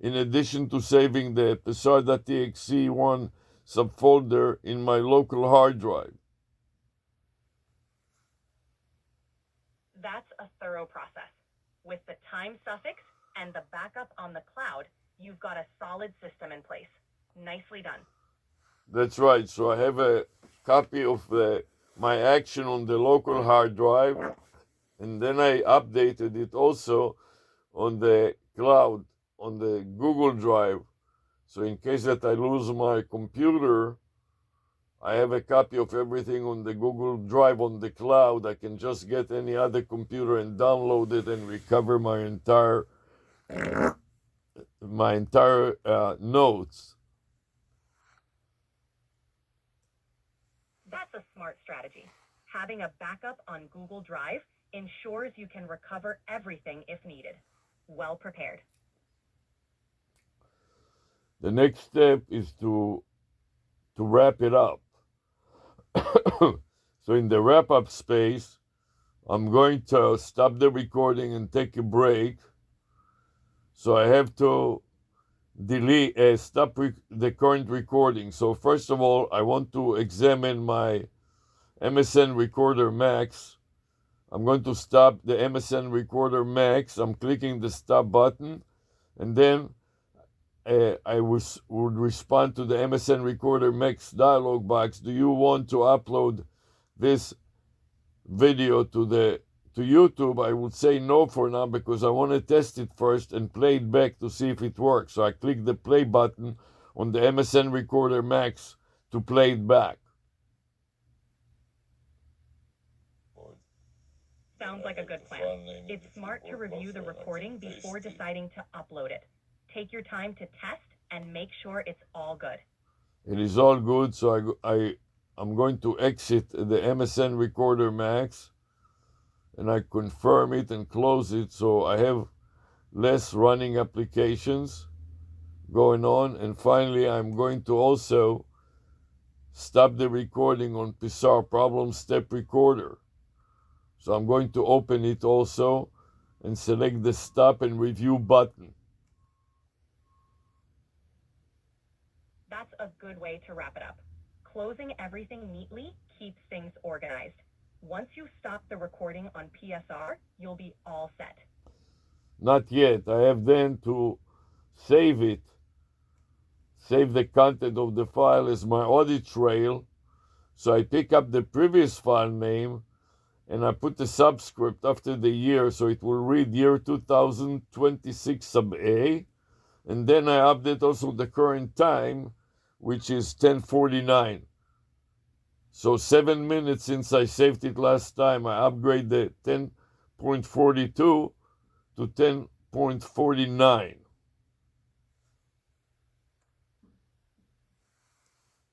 in addition to saving the psar.exe1 subfolder in my local hard drive. That's a thorough process. With the time suffix and the backup on the cloud, you've got a solid system in place. Nicely done. That's right. So I have a copy of my action on the local hard drive, and then I updated it also on the cloud, on the Google Drive. So in case that I lose my computer, I have a copy of everything on the Google Drive on the cloud. I can just get any other computer and download it and recover my entire notes. That's a smart strategy. Having a backup on Google Drive ensures you can recover everything if needed. Well prepared. The next step is to wrap it up. So in the wrap-up space, I'm going to stop the recording and take a break. So I have to stop the current recording. So first of all, I want to examine my MSN Recorder Max. I'm going to stop the MSN Recorder Max. I'm clicking the stop button, and then I would respond to the MSN Recorder Max dialog box. Do you want to upload this video to YouTube? I would say no for now because I want to test it first and play it back to see if it works. So I click the play button on the MSN Recorder Max to play it back. Sounds like a good plan. It's smart to review the recording before deciding to upload it. Take your time to test and make sure it's all good. It is all good, so I'm going to exit the MSN Recorder Max, and I confirm it and close it so I have less running applications going on. And finally, I'm going to also stop the recording on Pizarro Problem Step Recorder. So I'm going to open it also and select the stop and review button. That's a good way to wrap it up. Closing everything neatly keeps things organized. Once you stop the recording on PSR, you'll be all set. Not yet. I have then to save it. Save the content of the file as my audit trail. So I pick up the previous file name and I put the subscript after the year so it will read year 2026 sub A. And then I update also the current time, which is 10:49. So 7 minutes since I saved it last time, I upgrade the 10.42 to 10.49.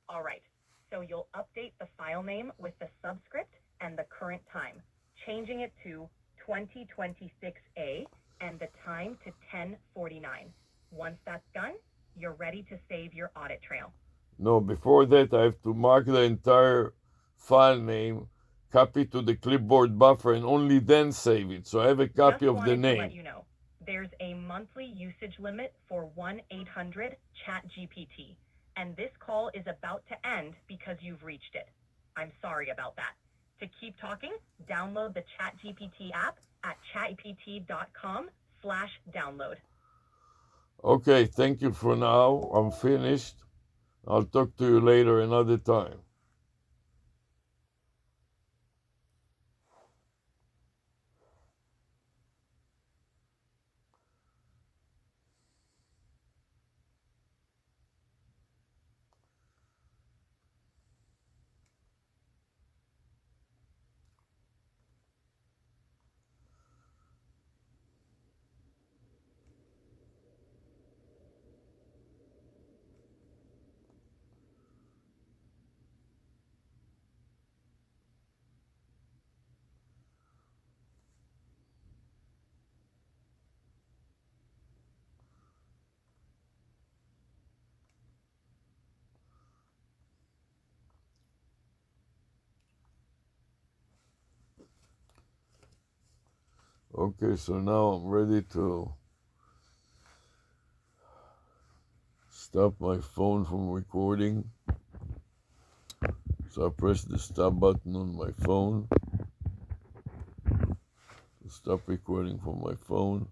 All right, so you'll update the file name with the subscript and the current time, changing it to 2026A and the time to 10:49. Once that's done, you're ready to save your audit trail. No, before that, I have to mark the entire file name, copy to the clipboard buffer, and only then save it. So I have a copy of the name. To let you know, there's a monthly usage limit for 1-800-CHAT-GPT, and this call is about to end because you've reached it. I'm sorry about that. To keep talking, download the ChatGPT app at chatgpt.com/download. Okay, thank you for now. I'm finished. I'll talk to you later another time. Okay, so now I'm ready to stop my phone from recording. So I press the stop button on my phone to stop recording from my phone.